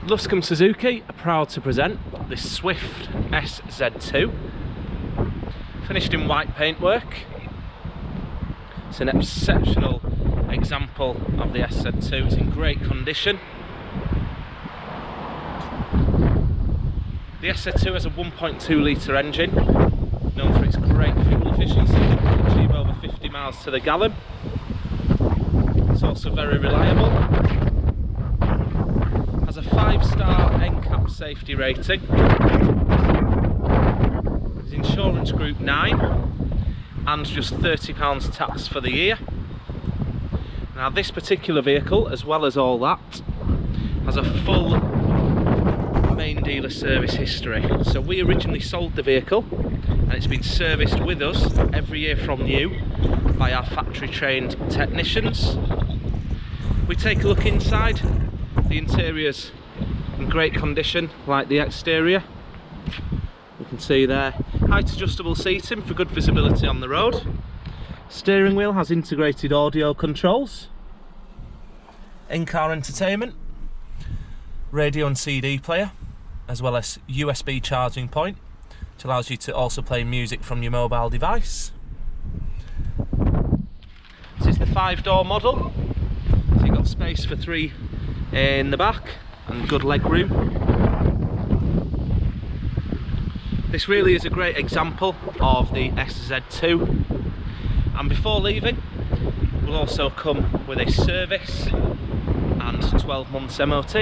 Luscombe Suzuki are proud to present this Swift SZ2, finished in white paintwork. It's an exceptional example of the SZ2, it's in great condition. The SZ2 has a 1.2 litre engine, known for its great fuel efficiency, it can achieve over 50 miles to the gallon. It's also very reliable. Has a 5-star NCAP safety rating. It's insurance group 9 and just £30 tax for the year. Now this particular vehicle, as well as all that, has a full main dealer service history. So we originally sold the vehicle and it's been serviced with us every year from new by our factory trained technicians. We take a look inside. The interior's in great condition, like the exterior. You can see there, height adjustable seating for good visibility on the road. Steering wheel has integrated audio controls. In-car entertainment, radio and CD player, as well as USB charging point, which allows you to also play music from your mobile device. This is the 5-door model, so you've got space for 3 in the back and good leg room. This really is a great example of the SZ2, and before leaving will also come with a service and 12 months MOT.